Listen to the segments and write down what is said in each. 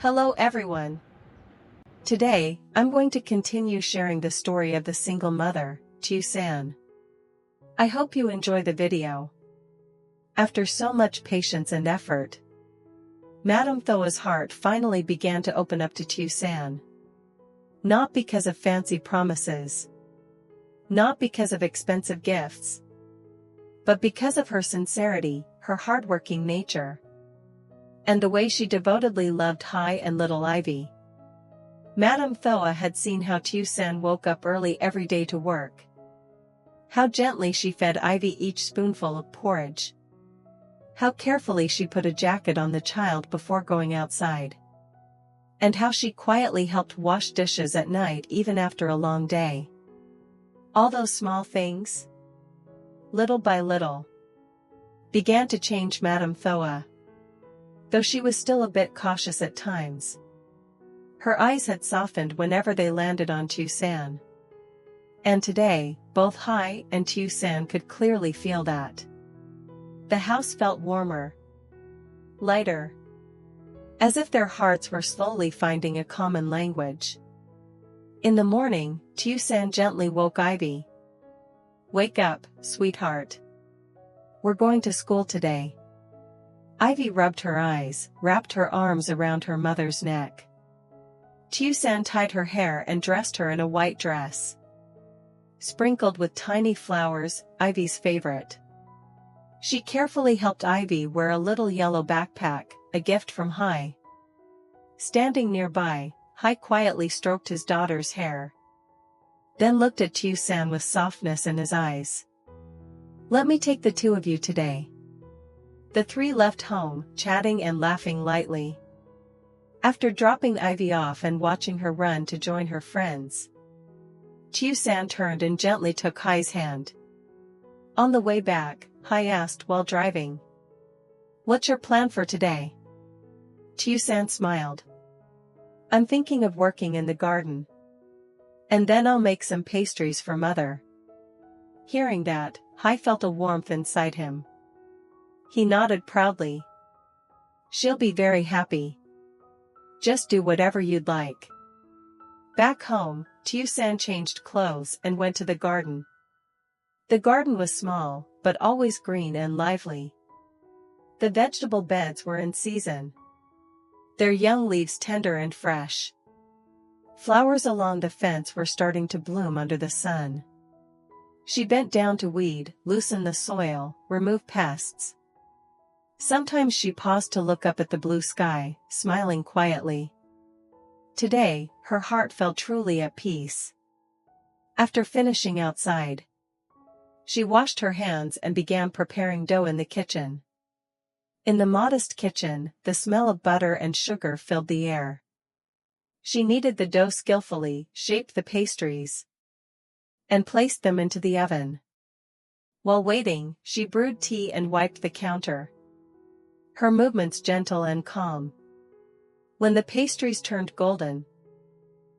Hello everyone. Today, I'm going to continue sharing the story of the single mother, Tusan. I hope you enjoy the video. After so much patience and effort, Madame Thoa's heart finally began to open up to Tusan. Not because of fancy promises, not because of expensive gifts, but because of her sincerity, her hardworking nature, and the way she devotedly loved Hai and little Ivy. Madame Thoa had seen how Tusan woke up early every day to work, how gently she fed Ivy each spoonful of porridge, how carefully she put a jacket on the child before going outside, and how she quietly helped wash dishes at night even after a long day. All those small things, little by little, began to change Madame Thoa. Though she was still a bit cautious at times, her eyes had softened whenever they landed on Tusan. And today, both Hai and Tusan could clearly feel that. The house felt warmer, lighter, as if their hearts were slowly finding a common language. In the morning, Tusan gently woke Ivy. "Wake up, sweetheart. We're going to school today." Ivy rubbed her eyes, wrapped her arms around her mother's neck. Tusan tied her hair and dressed her in a white dress, sprinkled with tiny flowers, Ivy's favorite. She carefully helped Ivy wear a little yellow backpack, a gift from Hai. Standing nearby, Hai quietly stroked his daughter's hair, then looked at Tusan with softness in his eyes. "Let me take the two of you today." The three left home, chatting and laughing lightly. After dropping Ivy off and watching her run to join her friends, Tusan turned and gently took Hai's hand. On the way back, Hai asked while driving, "What's your plan for today?" Tusan smiled. "I'm thinking of working in the garden. And then I'll make some pastries for Mother." Hearing that, Hai felt a warmth inside him. He nodded proudly. "She'll be very happy. Just do whatever you'd like." Back home, Tusan changed clothes and went to the garden. The garden was small, but always green and lively. The vegetable beds were in season, their young leaves tender and fresh. Flowers along the fence were starting to bloom under the sun. She bent down to weed, loosen the soil, remove pests. Sometimes she paused to look up at the blue sky, smiling quietly. Today, her heart felt truly at peace. After finishing outside, she washed her hands and began preparing dough in the kitchen. In the modest kitchen, the smell of butter and sugar filled the air. She kneaded the dough skillfully, shaped the pastries, and placed them into the oven. While waiting, she brewed tea and wiped the counter, her movements gentle and calm. When the pastries turned golden,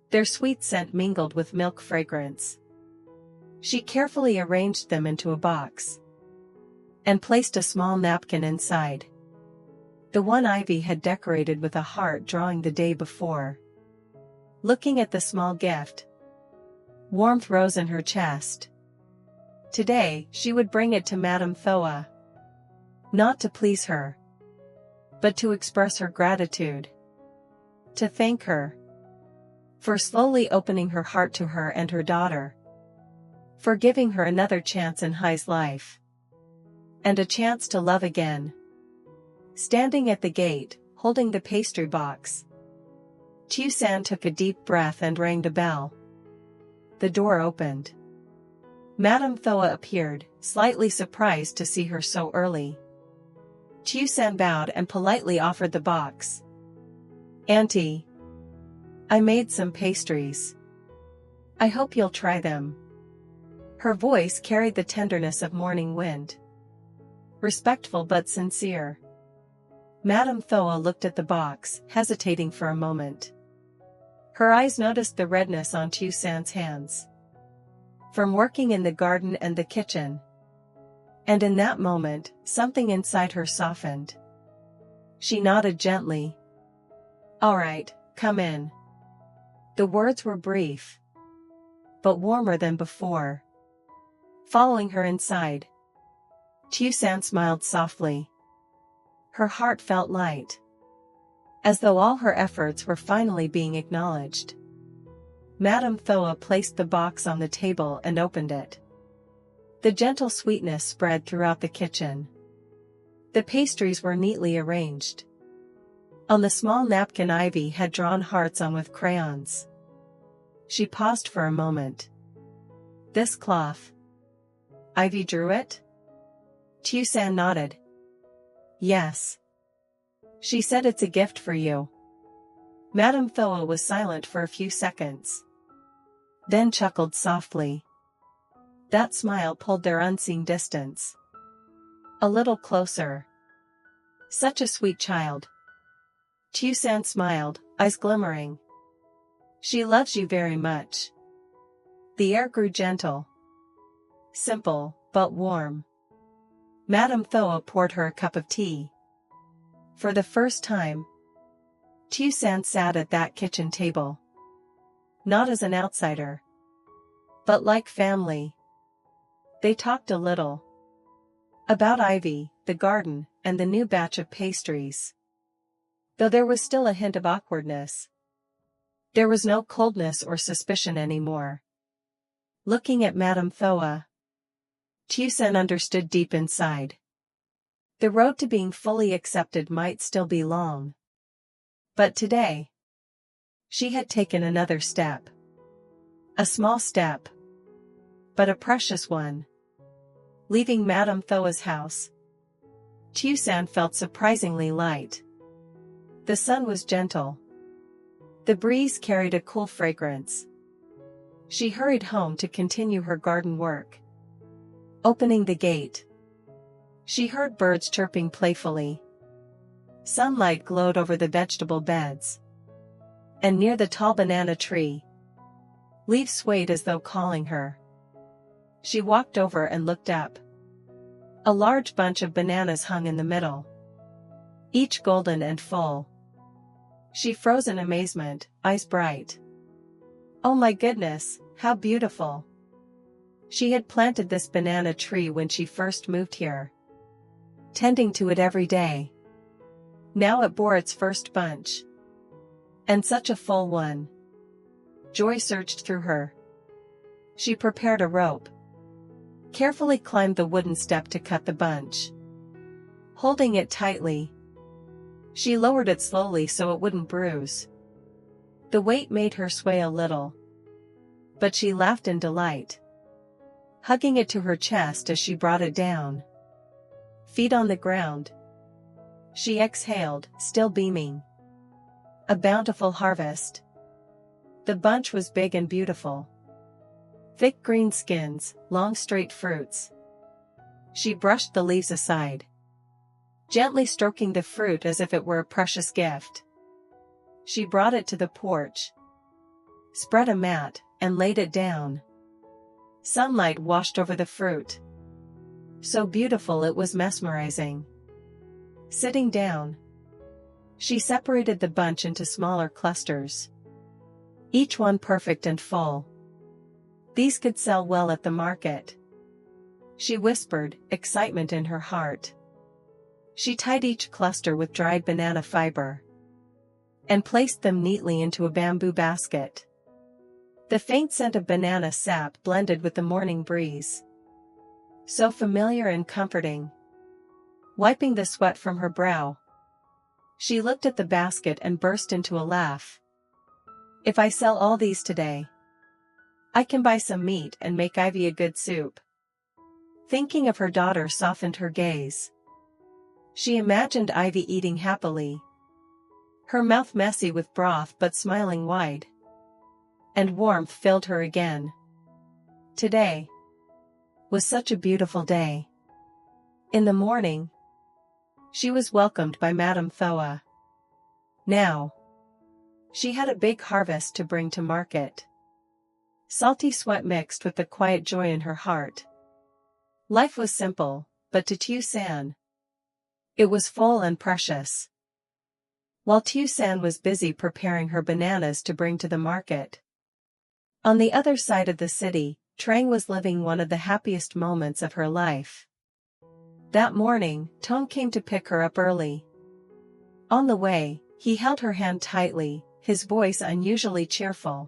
their sweet scent mingled with milk fragrance. She carefully arranged them into a box and placed a small napkin inside, the one Ivy had decorated with a heart drawing the day before. Looking at the small gift, warmth rose in her chest. Today, she would bring it to Madame Thoa, not to please her, but to express her gratitude, to thank her for slowly opening her heart to her and her daughter, for giving her another chance in Hai's life, and a chance to love again. Standing at the gate, holding the pastry box, Tusan took a deep breath and rang the bell. The door opened. Madame Thoa appeared, slightly surprised to see her so early. Tusan bowed and politely offered the box. "Auntie, I made some pastries. I hope you'll try them." Her voice carried the tenderness of morning wind. Respectful but sincere. Madame Thoa looked at the box, hesitating for a moment. Her eyes noticed the redness on Tusan's hands, from working in the garden and the kitchen. And in that moment, something inside her softened. She nodded gently. All right, come in. The words were brief, but warmer than before. Following her inside, Tusan smiled softly. Her heart felt light, as though all her efforts were finally being acknowledged. Madame Thoa placed the box on the table and opened it. The gentle sweetness spread throughout the kitchen. The pastries were neatly arranged. On the small napkin Ivy had drawn hearts on with crayons. She paused for a moment. This cloth. Ivy drew it? Tusan nodded. Yes. She said it's a gift for you. Madame Thoa was silent for a few seconds, then chuckled softly. That smile pulled their unseen distance a little closer. Such a sweet child. Tusan smiled, eyes glimmering. She loves you very much. The air grew gentle, simple, but warm. Madame Thoa poured her a cup of tea. For the first time, Tusan sat at that kitchen table. Not as an outsider, but like family. They talked a little about Ivy, the garden, and the new batch of pastries. Though there was still a hint of awkwardness, there was no coldness or suspicion anymore. Looking at Madame Thoa, Tusan understood deep inside. The road to being fully accepted might still be long. But today, she had taken another step. A small step, but a precious one. Leaving Madame Thoa's house, Tusan felt surprisingly light. The sun was gentle. The breeze carried a cool fragrance. She hurried home to continue her garden work. Opening the gate, she heard birds chirping playfully. Sunlight glowed over the vegetable beds. And near the tall banana tree, leaves swayed as though calling her. She walked over and looked up. A large bunch of bananas hung in the middle, each golden and full. She froze in amazement, eyes bright. Oh my goodness, how beautiful! She had planted this banana tree when she first moved here, tending to it every day. Now it bore its first bunch. And such a full one. Joy surged through her. She prepared a rope, carefully climbed the wooden step to cut the bunch. Holding it tightly, she lowered it slowly so it wouldn't bruise. The weight made her sway a little, but she laughed in delight, hugging it to her chest as she brought it down. Feet on the ground, she exhaled, still beaming. A bountiful harvest. The bunch was big and beautiful. Thick green skins, long straight fruits. She brushed the leaves aside, gently stroking the fruit as if it were a precious gift. She brought it to the porch, spread a mat, and laid it down. Sunlight washed over the fruit. So beautiful it was mesmerizing. Sitting down, she separated the bunch into smaller clusters, each one perfect and full. These could sell well at the market, she whispered, excitement in her heart. She tied each cluster with dried banana fiber and placed them neatly into a bamboo basket. The faint scent of banana sap blended with the morning breeze. So familiar and comforting. Wiping the sweat from her brow, she looked at the basket and burst into a laugh. If I sell all these today, I can buy some meat and make Ivy a good soup. Thinking of her daughter softened her gaze. She imagined Ivy eating happily, her mouth messy with broth but smiling wide. And warmth filled her again. Today was such a beautiful day. In the morning, she was welcomed by Madame Thoa. Now, she had a big harvest to bring to market. Salty sweat mixed with the quiet joy in her heart. Life was simple, but to Tusan, it was full and precious. while Tusan was busy preparing her bananas to bring to the market. On the other side of the city, Trang was living one of the happiest moments of her life. That morning, Tong came to pick her up early. On the way, he held her hand tightly, his voice unusually cheerful.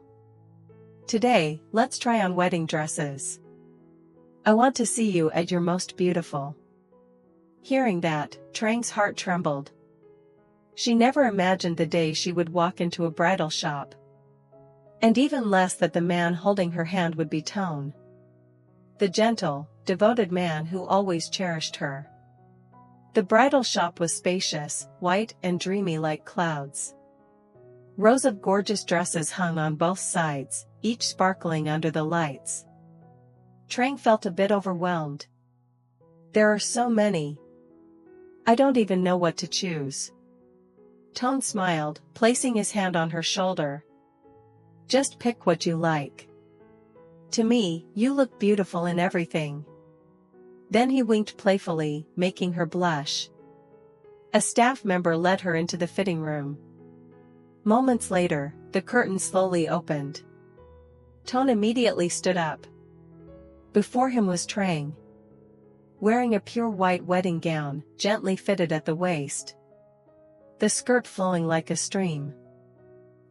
"Today, let's try on wedding dresses. I want to see you at your most beautiful." Hearing that, Trang's heart trembled. She never imagined the day she would walk into a bridal shop. And even less that the man holding her hand would be Tone. The gentle, devoted man who always cherished her. The bridal shop was spacious, white and dreamy like clouds. Rows of gorgeous dresses hung on both sides, each sparkling under the lights. Trang felt a bit overwhelmed. There are so many. I don't even know what to choose. Tone smiled, placing his hand on her shoulder. Just pick what you like. To me, you look beautiful in everything. Then he winked playfully, making her blush. A staff member led her into the fitting room. Moments later, the curtain slowly opened. Tone immediately stood up. Before him was Trang, wearing a pure white wedding gown, gently fitted at the waist. The skirt flowing like a stream.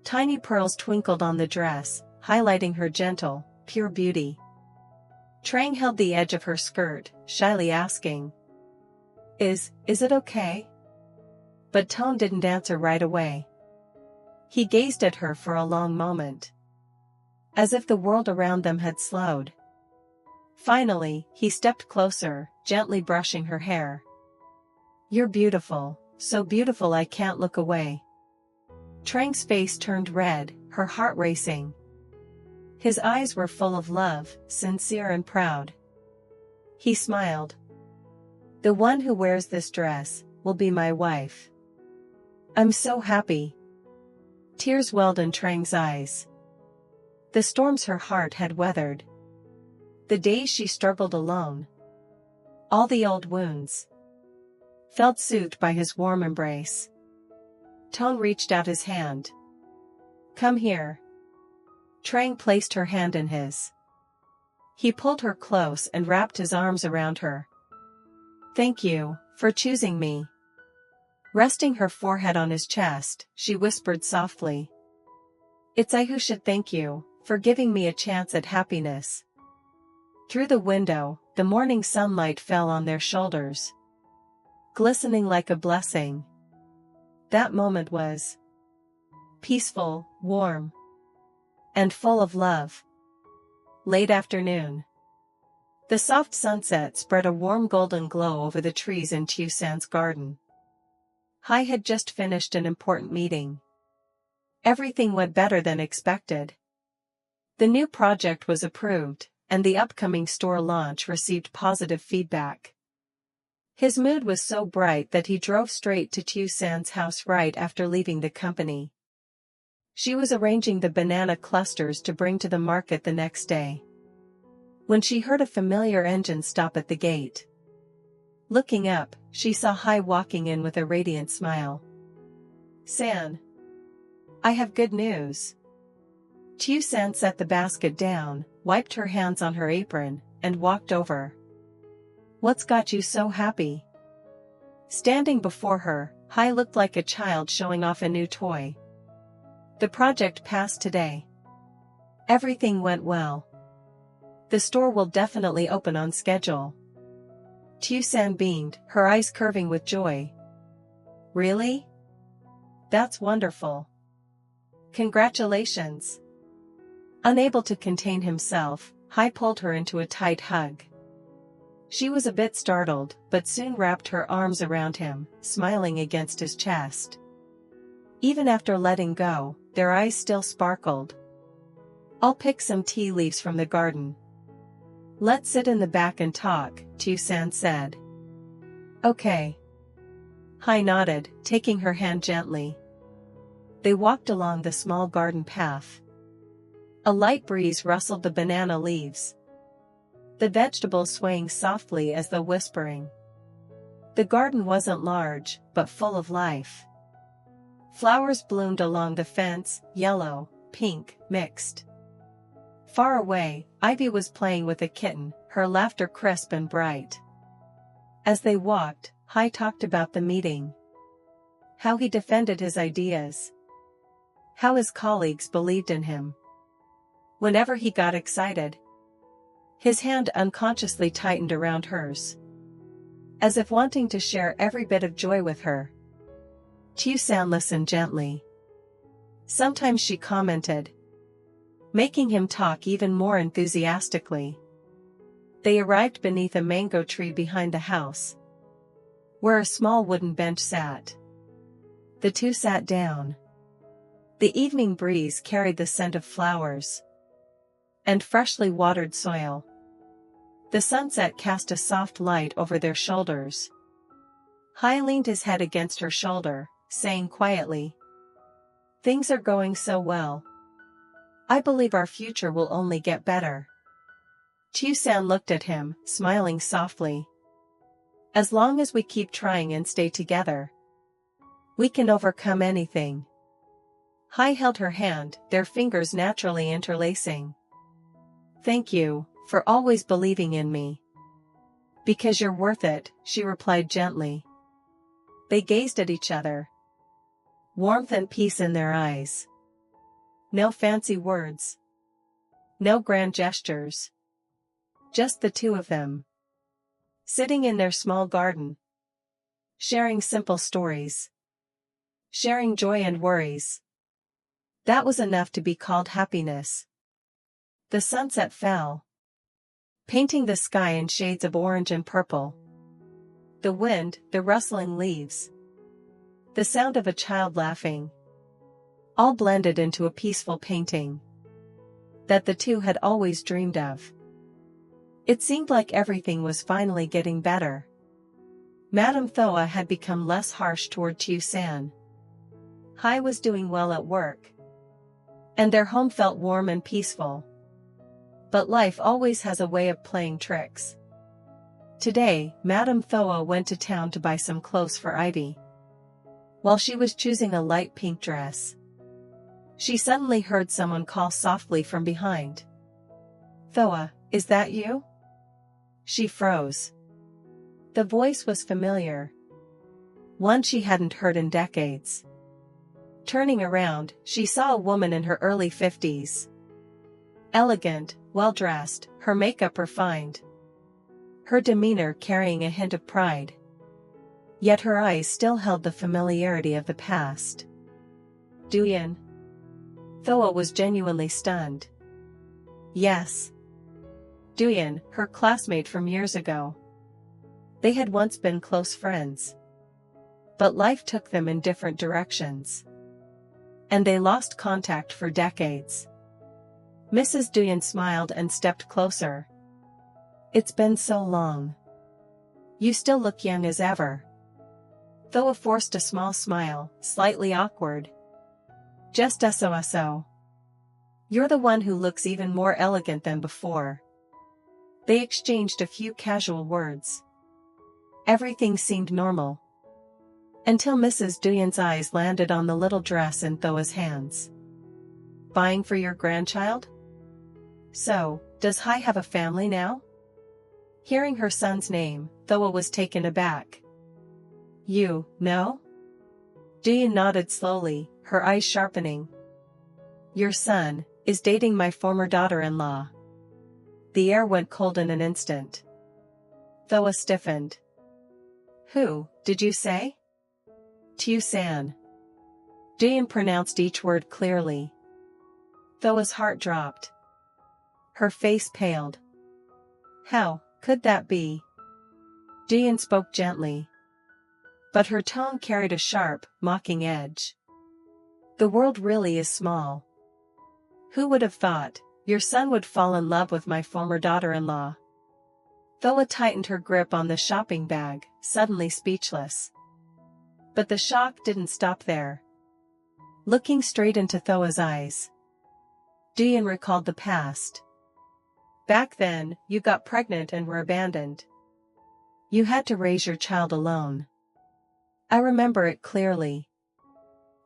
Tiny pearls twinkled on the dress, highlighting her gentle, pure beauty. Trang held the edge of her skirt, shyly asking, Is it okay?" But Tone didn't answer right away. He gazed at her for a long moment. As if the world around them had slowed. Finally, he stepped closer, gently brushing her hair. "You're beautiful, so beautiful I can't look away." Trang's face turned red, her heart racing. His eyes were full of love, sincere and proud. He smiled. "The one who wears this dress will be my wife. I'm so happy." Tears welled in Trang's eyes. The storms her heart had weathered. The days she struggled alone. All the old wounds. Felt soothed by his warm embrace. Tone reached out his hand. "Come here." Trang placed her hand in his. He pulled her close and wrapped his arms around her. "Thank you for choosing me." Resting her forehead on his chest, she whispered softly. "It's I who should thank you for giving me a chance at happiness." Through the window, the morning sunlight fell on their shoulders, glistening like a blessing. That moment was peaceful, warm, and full of love. Late afternoon. The soft sunset spread a warm golden glow over the trees in Tusan's garden. Hai had just finished an important meeting. Everything went better than expected. The new project was approved, and the upcoming store launch received positive feedback. His mood was so bright that he drove straight to Tusan's house right after leaving the company. She was arranging the banana clusters to bring to the market the next day, when she heard a familiar engine stop at the gate. Looking up, she saw Hai walking in with a radiant smile. "San, I have good news." Tusan set the basket down, wiped her hands on her apron, and walked over. "What's got you so happy?" Standing before her, Hai looked like a child showing off a new toy. "The project passed today. Everything went well. The store will definitely open on schedule." Tusan beamed, her eyes curving with joy. "Really? That's wonderful. Congratulations." Unable to contain himself, Hai pulled her into a tight hug. She was a bit startled, but soon wrapped her arms around him, smiling against his chest. Even after letting go, their eyes still sparkled. "I'll pick some tea leaves from the garden. Let's sit in the back and talk," Tusan said. "Okay." Hai nodded, taking her hand gently. They walked along the small garden path. A light breeze rustled the banana leaves, the vegetables swaying softly as though whispering. The garden wasn't large, but full of life. Flowers bloomed along the fence, yellow, pink, mixed. Far away, Ivy was playing with a kitten, her laughter crisp and bright. As they walked, Hoai talked about the meeting. How he defended his ideas. How his colleagues believed in him. Whenever he got excited, his hand unconsciously tightened around hers, as if wanting to share every bit of joy with her. Tusan listened gently. Sometimes she commented, making him talk even more enthusiastically. They arrived beneath a mango tree behind the house, where a small wooden bench sat. The two sat down. The evening breeze carried the scent of flowers and freshly watered soil. The sunset cast a soft light over their shoulders. Hoai leaned his head against her shoulder, saying quietly, "Things are going so well. I believe our future will only get better." Tusan looked at him, smiling softly. "As long as we keep trying and stay together, we can overcome anything." Hoai held her hand, their fingers naturally interlacing. "Thank you, for always believing in me." "Because you're worth it," she replied gently. They gazed at each other. Warmth and peace in their eyes. No fancy words. No grand gestures. Just the two of them. Sitting in their small garden. Sharing simple stories. Sharing joy and worries. That was enough to be called happiness. The sunset fell, painting the sky in shades of orange and purple. The wind, the rustling leaves, the sound of a child laughing, all blended into a peaceful painting that the two had always dreamed of. It seemed like everything was finally getting better. Madame Thoa had become less harsh toward Tusan. Hoai was doing well at work, and their home felt warm and peaceful. But life always has a way of playing tricks. Today, Madame Thoa went to town to buy some clothes for Ivy. While she was choosing a light pink dress, she suddenly heard someone call softly from behind. "Thoa, is that you?" She froze. The voice was familiar. One she hadn't heard in decades. Turning around, she saw a woman in her early 50s. Elegant, well-dressed, her makeup refined. Her demeanor carrying a hint of pride. Yet her eyes still held the familiarity of the past. "Duyan?" Thoa was genuinely stunned. Yes. Duyan, her classmate from years ago. They had once been close friends. But life took them in different directions. And they lost contact for decades. Mrs. Duyan smiled and stepped closer. "It's been so long. You still look young as ever." Thoa forced a small smile, slightly awkward. "Just so. You're the one who looks even more elegant than before." They exchanged a few casual words. Everything seemed normal. Until Mrs. Duyan's eyes landed on the little dress in Thoa's hands. "Buying for your grandchild? So, does Hoai have a family now?" Hearing her son's name, Thoa was taken aback. "You know?" Duyan nodded slowly, her eyes sharpening. "Your son is dating my former daughter-in-law." The air went cold in an instant. Thoa stiffened. "Who, did you say?" "Tusan." Duyan pronounced each word clearly. Thoa's heart dropped. Her face paled. "How could that be?" Duyan spoke gently. But her tone carried a sharp, mocking edge. "The world really is small. Who would have thought your son would fall in love with my former daughter-in-law?" Thoa tightened her grip on the shopping bag, suddenly speechless. But the shock didn't stop there. Looking straight into Thoa's eyes, Duyan recalled the past. "Back then, you got pregnant and were abandoned. You had to raise your child alone. I remember it clearly.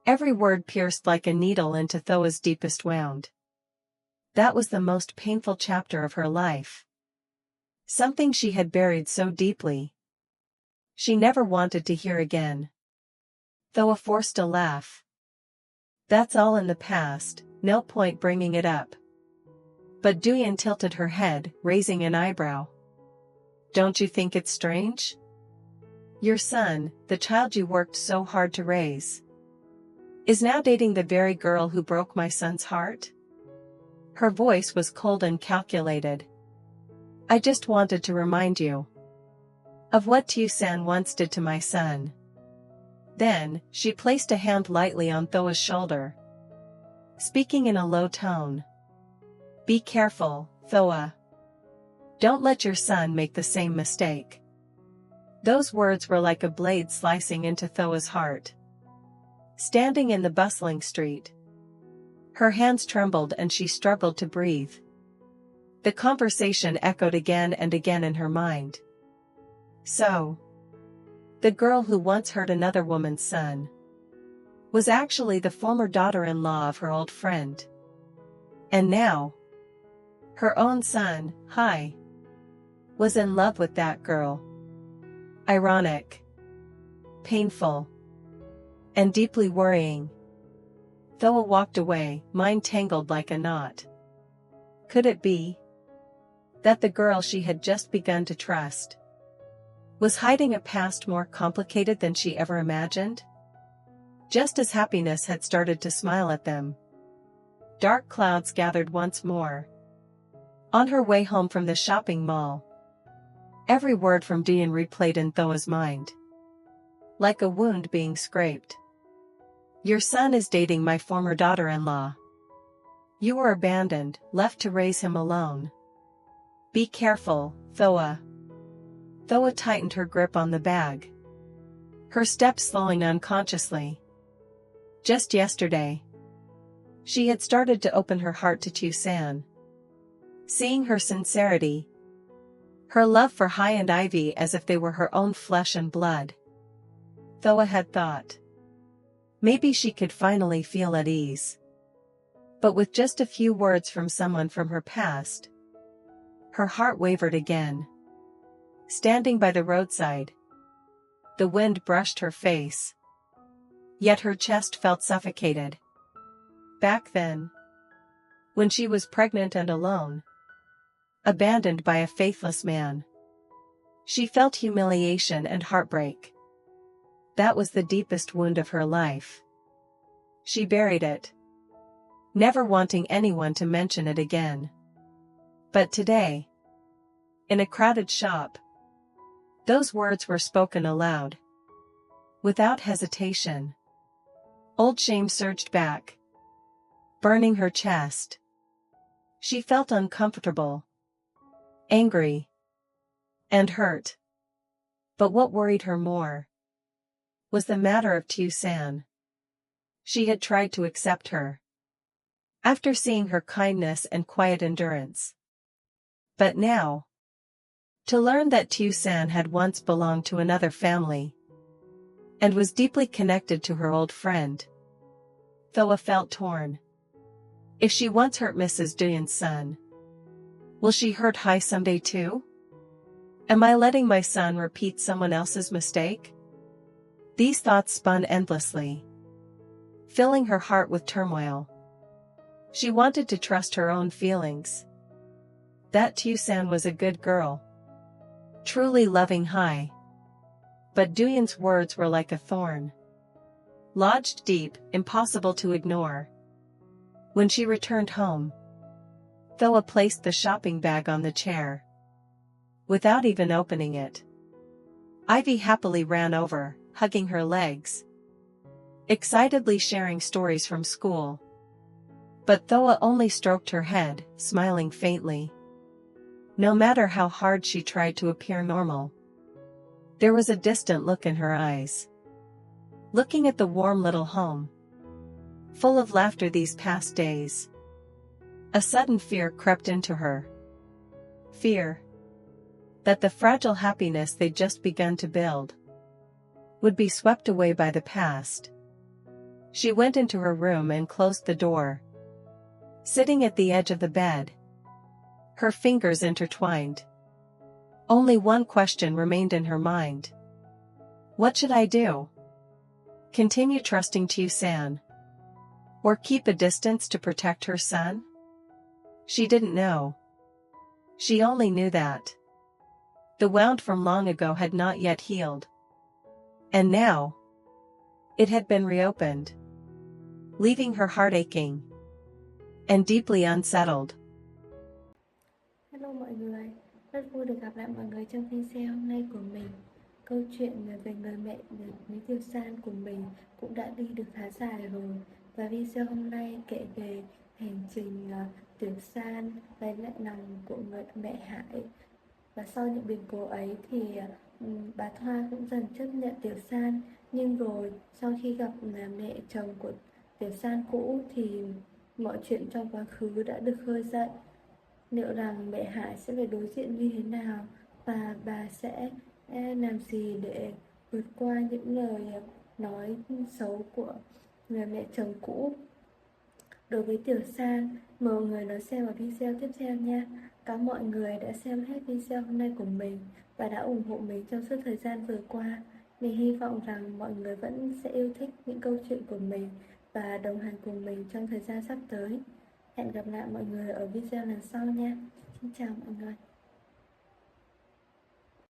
Every word pierced like a needle into Thoa's deepest wound. That was the most painful chapter of her life. Something she had buried so deeply. She never wanted to hear again. Thoa forced a laugh. That's all in the past, no point bringing it up. But Duyan tilted her head, raising an eyebrow. Don't you think it's strange? Your son, the child you worked so hard to raise, is now dating the very girl who broke my son's heart? Her voice was cold and calculated. I just wanted to remind you of what Tusan once did to my son. Then, she placed a hand lightly on Thoa's shoulder, speaking in a low tone. Be careful, Thoa. Don't let your son make the same mistake. Those words were like a blade slicing into Thoa's heart. Standing in the bustling street, her hands trembled and she struggled to breathe. The conversation echoed again and again in her mind. So, the girl who once hurt another woman's son was actually the former daughter-in-law of her old friend. And now, her own son, Hai, was in love with that girl. Ironic, painful, and deeply worrying. Thoa walked away, mind tangled like a knot. Could it be that the girl she had just begun to trust was hiding a past more complicated than she ever imagined? Just as happiness had started to smile at them, dark clouds gathered once more. On her way home from the shopping mall, every word from Duyan replayed in Thoa's mind, like a wound being scraped. Your son is dating my former daughter-in-law. You were abandoned, left to raise him alone. Be careful, Thoa. Thoa tightened her grip on the bag, her steps slowing unconsciously. Just yesterday, she had started to open her heart to Tusan. Seeing her sincerity, her love for Hai and Ivy as if they were her own flesh and blood, Thoa had thought maybe she could finally feel at ease. But with just a few words from someone from her past, her heart wavered again. Standing by the roadside, the wind brushed her face, yet her chest felt suffocated. Back then, when she was pregnant and alone, abandoned by a faithless man, she felt humiliation and heartbreak. That was the deepest wound of her life. She buried it, never wanting anyone to mention it again. But today, in a crowded shop, those words were spoken aloud. Without hesitation, old shame surged back, burning her chest. She felt uncomfortable, angry, and hurt. But what worried her more was the matter of Tusan. She had tried to accept her, after seeing her kindness and quiet endurance. But now, to learn that Tusan had once belonged to another family, and was deeply connected to her old friend, Thoa felt torn. If she once hurt Mrs. Duyan's son, will she hurt Hai someday too? Am I letting my son repeat someone else's mistake? These thoughts spun endlessly, filling her heart with turmoil. She wanted to trust her own feelings. That Tusan was a good girl, truly loving Hai. But Duyan's words were like a thorn, lodged deep, impossible to ignore. When she returned home, Thoa placed the shopping bag on the chair, without even opening it. Ivy happily ran over, hugging her legs, excitedly sharing stories from school. But Thoa only stroked her head, smiling faintly. No matter how hard she tried to appear normal, there was a distant look in her eyes. Looking at the warm little home, full of laughter these past days, a sudden fear crept into her. Fear that the fragile happiness they'd just begun to build would be swept away by the past. She went into her room and closed the door. Sitting at the edge of the bed, her fingers intertwined. Only one question remained in her mind. What should I do? Continue trusting Tusan? Or keep a distance to protect her son? She didn't know. She only knew that the wound from long ago had not yet healed. And now, it had been reopened, leaving her heart aching and deeply unsettled. Hello mọi người, rất vui được gặp lại mọi người trong video hôm nay của mình. Câu chuyện về người mẹ với Tiểu San của mình cũng đã đi được khá dài rồi. Và video hôm nay kể về hành trình Tiểu San lấy lại lòng của người mẹ Hải. Và sau những biến cố ấy thì bà Thoa cũng dần chấp nhận Tiểu San. Nhưng rồi sau khi gặp mẹ chồng của Tiểu San cũ thì mọi chuyện trong quá khứ đã được khơi dậy. Liệu rằng mẹ Hải sẽ phải đối diện như thế nào và bà sẽ làm gì để vượt qua những lời nói xấu của người mẹ chồng cũ đối với Tiểu San? Mời mọi người đón xem ở video tiếp theo nha. Cảm ơn mọi người đã xem hết video hôm nay của mình và đã ủng hộ mình trong suốt thời gian vừa qua. Mình hy vọng rằng mọi người vẫn sẽ yêu thích những câu chuyện của mình và đồng hành cùng mình trong thời gian sắp tới. Hẹn gặp lại mọi người ở video lần sau nha. Xin chào mọi người.